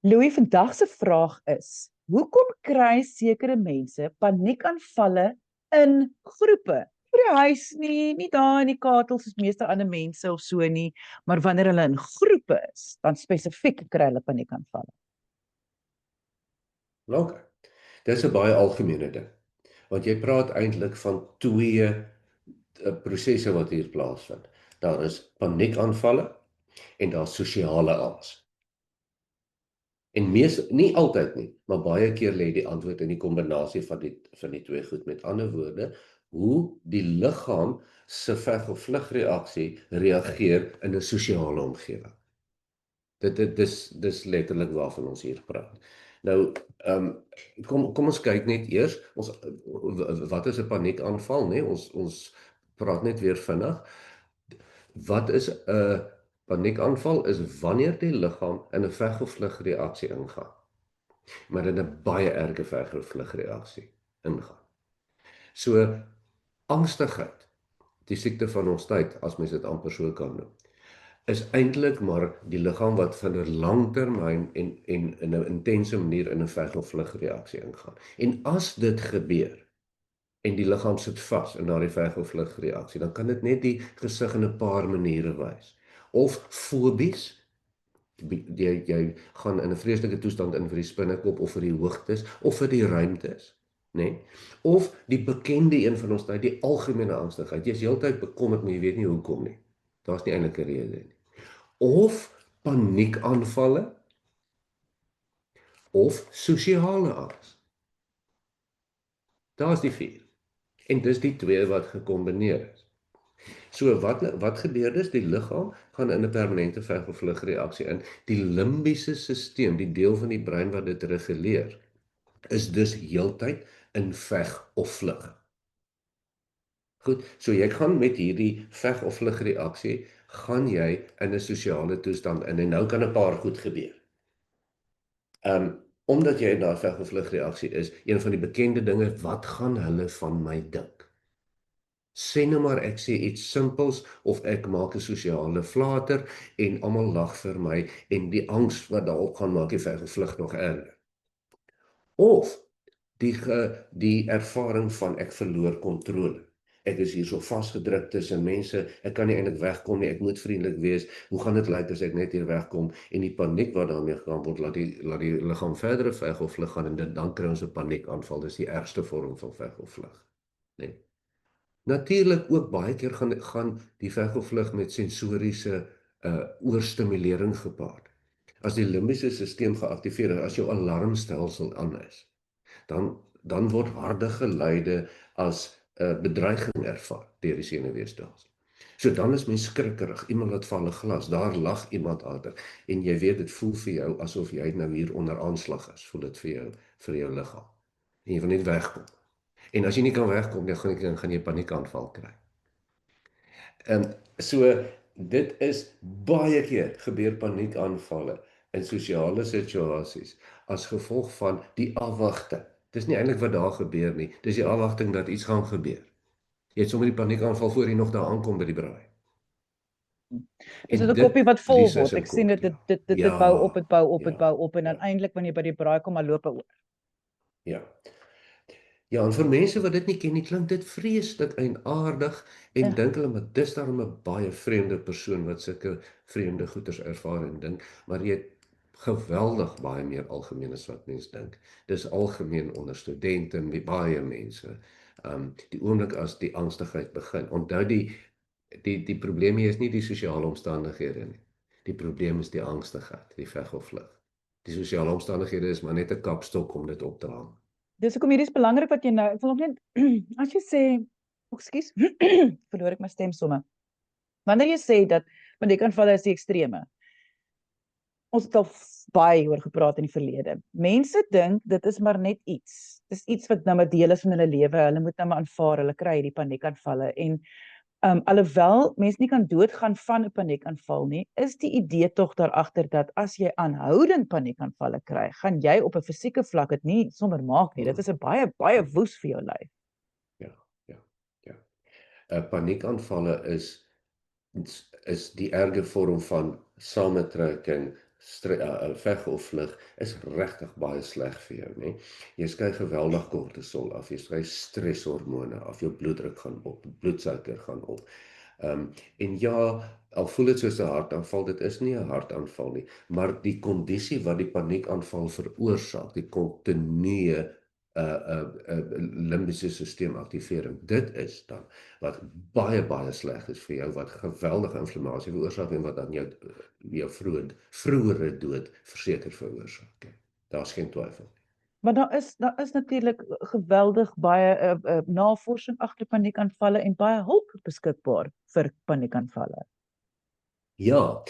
Louis, vandag se vraag is: hoekom kry sekere mense paniekaanvalle in groepe? By die huis nie daar in die katel soos meeste ander mense of so nie, maar wanneer hulle in groepe is, dan spesifiek kry hulle paniekaanvalle. OK. Dis 'n baie algemene ding. Want jy praat eintlik van twee prosesse wat hier plaasvind. Daar is paniekaanvalle en daar's sosiale angs. En nie altyd nie, maar baie keer lê die antwoord in die kombinasie van die twee goed. Met ander woorde, hoe die liggaam se veg of vlug reaksie reageer in 'n sosiale omgewing. Dis letterlik waarvan ons hier praat. Nou, kom ons kyk net eers, wat is 'n paniekaanval, né? Ons praat net weer vinnig. Wat is 'n paniekaanval? Is wanneer die liggaam in 'n veg of vlug reaksie ingaan, maar in 'n baie erge veg of vlug reaksie ingaan. So angstigheid, die siekte van ons tyd, as mens dit amper so kan noem, is eintlik maar die liggaam wat van 'n langtermyn en in 'n intense manier in 'n veg of vlug reaksie ingaan. En as dit gebeur en die liggaam sit vas in daardie veg of vlug reaksie, dan kan dit net die gesig in 'n paar maniere wys. Of fobies, jy gaan in 'n vreeslike toestand in vir die spinnekop of vir die hoogtes of vir die ruimtes, né? Of die bekende een van ons tyd, die algemene angstigheid. Jy is heeltyd bekommerd, maar jy weet nie hoekom nie. Daar's nie eintlik 'n rede nie. Of paniekaanvalle of sosiale angs. Daar's die 4. En dis die twee wat gekombineer is. So wat gebeur is, die liggaam gaan in 'n permanente veg of vlug reaksie in. Die limbiese stelsel, die deel van die brein wat dit reguleer, is dus heeltyd in veg of vlug. Goed, so jy gaan met hierdie veg of vlug reaksie, gaan jy in 'n sosiale toestand in, en nou kan 'n paar goed gebeur. Omdat jy in daardie veg of vlug reaksie is, een van die bekende dinge, wat gaan hulle van my dink? Sê nou maar ek sê iets simpels of ek maak 'n sosiale flater en almal lag vir my en die angs wat daarop gaan maak die veg of vlug nog erger. Of die ervaring van ek verloor kontrole. Ek is hier so vasgedruk tussen mense, ek kan nie eintlik wegkom nie, ek moet vriendelik wees, hoe gaan dit lyk as ek net hier wegkom? En die paniek wat daarmee gegaan word, laat die liggaam verdere veg of vlug gaan, en dan kry ons 'n paniekaanval. Dis die ergste vorm van veg of vlug, né? Natuurlik ook baie keer gaan die veg of vlug met sensoriese oorstimulering gepaard. As die limbiese stelsel geaktiveer is, as jou alarmstelsel aan is, dan word harde geluide as 'n bedreiging ervaar deur die senuweestelsel. So dan is mens skrikkerig, iemand wat val 'n glas, daar lag iemand agter, en jy weet dit voel vir jou asof jy nou hier onder aanslag is, voel dit vir jou liggaam. En jy wil net wegkom. En as jy nie kan wegkom nie, dan gaan jy 'n paniekaanval kry. So dit is baie keer gebeur paniekaanvalle in sosiale situasies as gevolg van die afwagting. Dis nie eintlik wat daar gebeur nie, dis die afwagting dat iets gaan gebeur. Jy het sommer die paniekaanval voor jy nog daar aankom by die braai. Dis 'n koppie wat vol word. Ek sien dit bou op, dit bou op, en dan eintlik wanneer jy by die braai kom, maar loop oor. Ja. Ja, en vir mense wat dit nie ken nie, klink dit vreeslik eienaardig en dink hulle, maar dis daarom 'n baie vreemde persoon wat sulke vreemde goeters ervaar en dink, maar jy het geweldig baie meer algemeen as wat mense dink. Dis algemeen onder studente en baie mense. Die oomblik as die angstigheid begin. Onthou die probleem hier is nie die sosiale omstandighede nie. Die probleem is die angstigheid, die veg of vlug. Die sosiale omstandighede is maar net 'n kapstok om dit op te hang. Dis hoekom hierdie is belangrik wat jy nou, ek wil nog net, as jy sê, ekskuus, verloor ek my stem somme. Wanneer jy sê dat paniekaanvalle is die ekstreme, ons het al baie oor gepraat in die verlede. Mense dink dit is maar net iets. Dis iets wat nou maar deel is van hulle lewe. Hulle moet nou maar aanvaar, hulle kry hierdie paniekaanvalle. En alhoewel mense nie kan doodgaan van 'n paniekaanval nie, is die idee tog daar agter dat as jy aanhoudend paniekaanvalle kry, gaan jy op 'n fisieke vlak dit nie sommer maak nie. Dit is 'n baie woes vir jou lyf. Ja. Paniekaanvalle is die erge vorm van samentrekking, veg of vlug is regtig baie sleg vir jou, né? Jy skei geweldig kortisol af, jy skei streshormone af, jou bloeddruk gaan op, bloedsuiker gaan op. En ja, al voel dit soos 'n hartaanval, dit is nie 'n hartaanval nie, maar die kondisie wat die paniekaanval veroorsaak, die kontinue limbiese sisteemaktivering, dit is dan wat baie sleg is vir jou, wat geweldige inflammasie veroorsaak en wat dan jou vroeëre dood verseker veroorsaak. Daar's geen twyfel. Maar daar is natuurlik geweldig baie navorsing agter paniekaanvalle en baie hulp beskikbaar vir paniekaanvalle. Ja,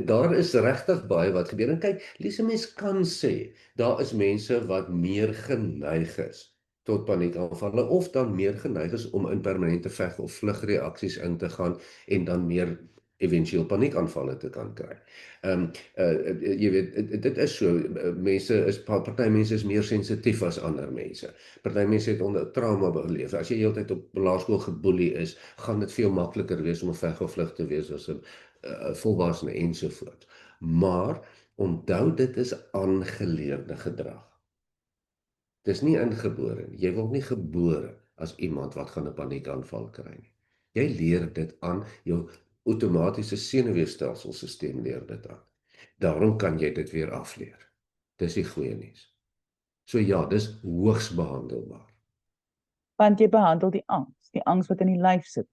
daar is regtig baie wat gebeur. En kyk, Lise, mens kan sê, daar is mense wat meer geneig is tot paniekaanvalle of dan meer geneig is om in permanente veg of vlugreaksies in te gaan en dan meer eventueel paniekaanvalle te kan kry. Jy weet, dit is so, party mense is meer sensitief as ander mense. Party mense het onder trauma beleef. As jy heeltyd op laerskool geboelie is, gaan dit veel makliker wees om 'n veg of vlug te wees as 'n volwassene ensovoorts. Maar onthou, dit is aangeleerde gedrag. Dis nie ingebore nie. Jy word nie gebore as iemand wat gaan 'n paniekaanval kry nie. Jy leer dit aan, jou outomatiese senuweestelsel leer dit aan. Daarom kan jy dit weer afleer. Dis die goeie nuus. So ja, dis hoogs behandelbaar. Want jy behandel die angs wat in die lyf sit.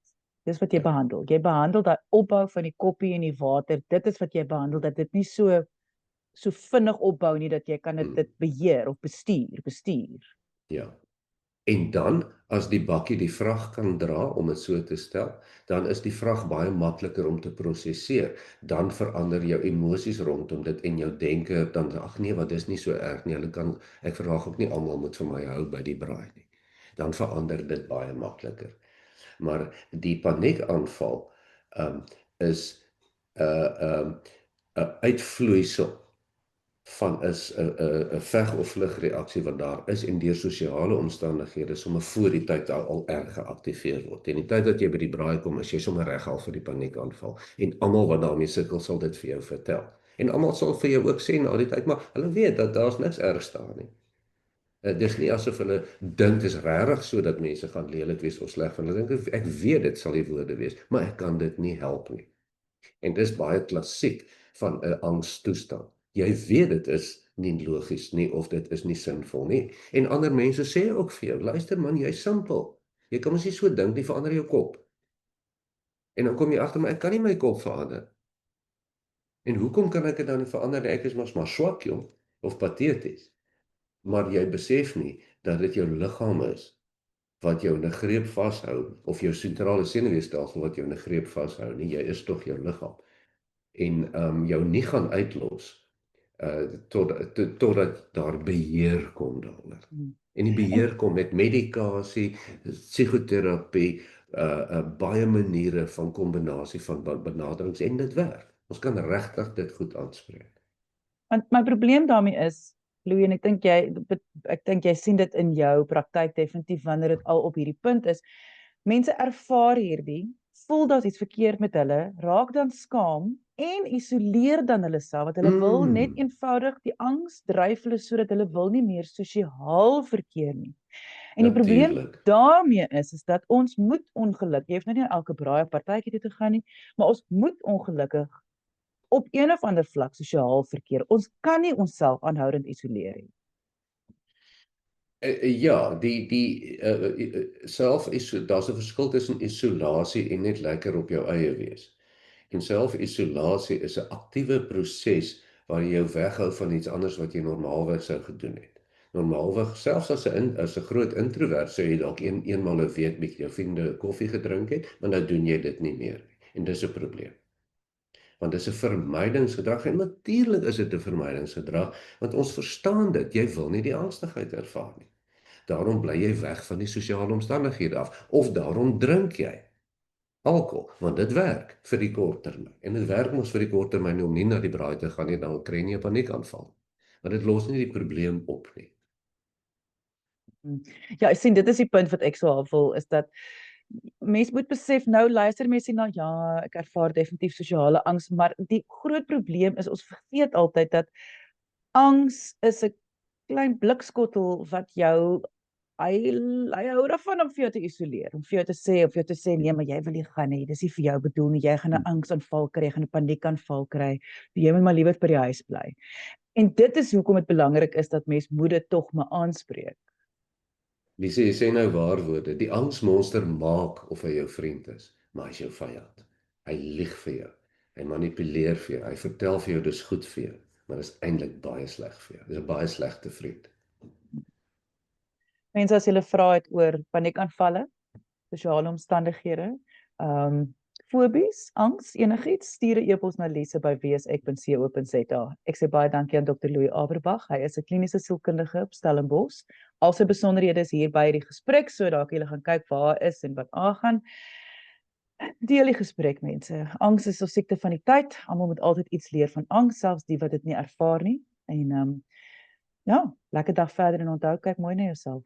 Dis wat jy behandel. Jy behandel daai opbou van die koppie en die water. Dit is wat jy behandel, dat dit nie so vinnig opbou nie, dat jy kan dit beheer of bestuur. Ja. En dan, as die bakkie die vrag kan dra, om dit so te stel, dan is die vrag baie makliker om te prosesseer. Dan verander jou emosies rondom dit en jou denke, dan, ag nee, wat is nie so erg nie, ek verwag ook nie almal moet vir my hou by die braai nie. Dan verander dit baie makliker. Maar die paniekaanval is 'n uitvloeisel van 'n veg of vlug reaksie wat daar is en deur sosiale omstandighede sommer voor die tyd al erg geaktiveer word. En die tyd dat jy by die braai kom, is jy sommer reg al vir die paniekaanval. En almal wat daarmee sukkel sal dit vir jou vertel. En almal sal vir jou ook sê na die tyd, maar hulle weet dat daar's niks ergs daar nie. Dis nie asof hulle dink dis regtig so dat mense gaan lelik wees of sleg van. Hulle dink ek weet dit sal die woorde wees, maar ek kan dit nie help nie. En dis baie klassiek van 'n angstoestand. Jy weet dit is nie logies nie of dit is nie sinvol nie. En ander mense sê ook vir jou, luister man, jy's simpel. Jy kan mos nie so dink nie, verander jou kop. En dan kom jy agter, maar ek kan nie my kop verander. En hoekom kan ek dit dan nie verander? Ek is maar swak jong of pateties. Maar jy besef nie dat dit jou liggaam is wat jou in 'n greep vashou of jou sentrale senuweestelsel wat jou in 'n greep vashou nie. Jy is tog jou liggaam. En jou nie gaan uitlos totdat daar beheer kom daaroor. En die beheer kom met medikasie, psigoterapie, baie maniere van kombinasie van benaderings en dit werk. Ons kan regtig dit goed aanspreek. Want my probleem daarmee is, Louis, en ek dink jy sien dit in jou praktyk definitief wanneer dit al op hierdie punt is. Mense ervaar hierdie, voel daar's iets verkeerd met hulle, raak dan skaam en isoleer dan hulle self, want hulle wil net eenvoudig, die angs dryf hulle sodat hulle wil nie meer sosiaal verkeer nie. En die probleem daarmee is dat ons moet ongelukkig, jy hoef nou nie elke braai partytjie toe te gaan nie, maar ons moet ongelukkig op een of ander vlak sosiaal verkeer. Ons kan nie onsself aanhoudend isoleer nie. Ja, daar's 'n verskil tussen isolasie en net lekker op jou eie wees. En selfisolasie is 'n aktiewe proses waar jy jou weghou van iets anders wat jy normaalweg sou gedoen het. Normaalweg, selfs as 'n groot introvert sou jy dalk eenmal 'n week met jou vriende koffie gedrink het, maar nou doen jy dit nie meer nie. En dis 'n probleem. Want dis 'n vermydingsgedrag en natuurlik is dit 'n vermydingsgedrag, want ons verstaan dit, jy wil nie die angstigheid ervaar nie. Daarom bly jy weg van die sosiale omstandighede af, of daarom drink jy alkohol, want dit werk vir die kort termyn. En dit werk mos vir die kort termyn om nie na die braai te gaan nie, dan kry jy nie 'n paniekaanval. Maar dit los nie die probleem op nie. Ja, ek sien dit is die punt wat ek so half wil, is dat mens moet besef, nou luister mense na, ja, ek ervaar definitief sosiale angs, maar die groot probleem is, ons vergeet altyd dat angs is 'n klein blikskottel wat jou, hy hou daarvan om vir jou te isoleer, om vir jou te sê, nee, maar jy wil nie gaan nie, dis nie vir jou bedoel nie, jy gaan 'n angsaanval kry, jy gaan 'n paniekaanval kry, jy moet maar liewer by die huis bly. En dit is hoekom dit belangrik is dat mens moet dit tog maar aanspreek. Lise, jy sê nou waarwoorde. Die angsmonster maak of hy jou vriend is, maar hy is jou vyand. Hy lieg vir jou. Hy manipuleer vir jou. Hy vertel vir jou dis goed vir jou, maar dis eintlik baie sleg vir jou. Dis 'n baie slegte vriend. Mense as jy vra het oor paniekaanvalle, sosiale omstandighede, fobies, angs, enigiets, stuur 'n e-pos na lise@wsek.co.za. Ek sê baie dankie aan Dr. Louis Averbag. Hy is 'n kliniese sielkundige op Stellenbosch. Al sy besonderhede is hier by die gesprek, so dalk julle gaan kyk waar hy is en wat aangaan. Deel die gesprek, mense. Angs is 'n siekte van die tyd. Almal moet altyd iets leer van angs, selfs die wat dit nie ervaar nie. En ja, lekker dag verder en onthou, kyk mooi na jouself.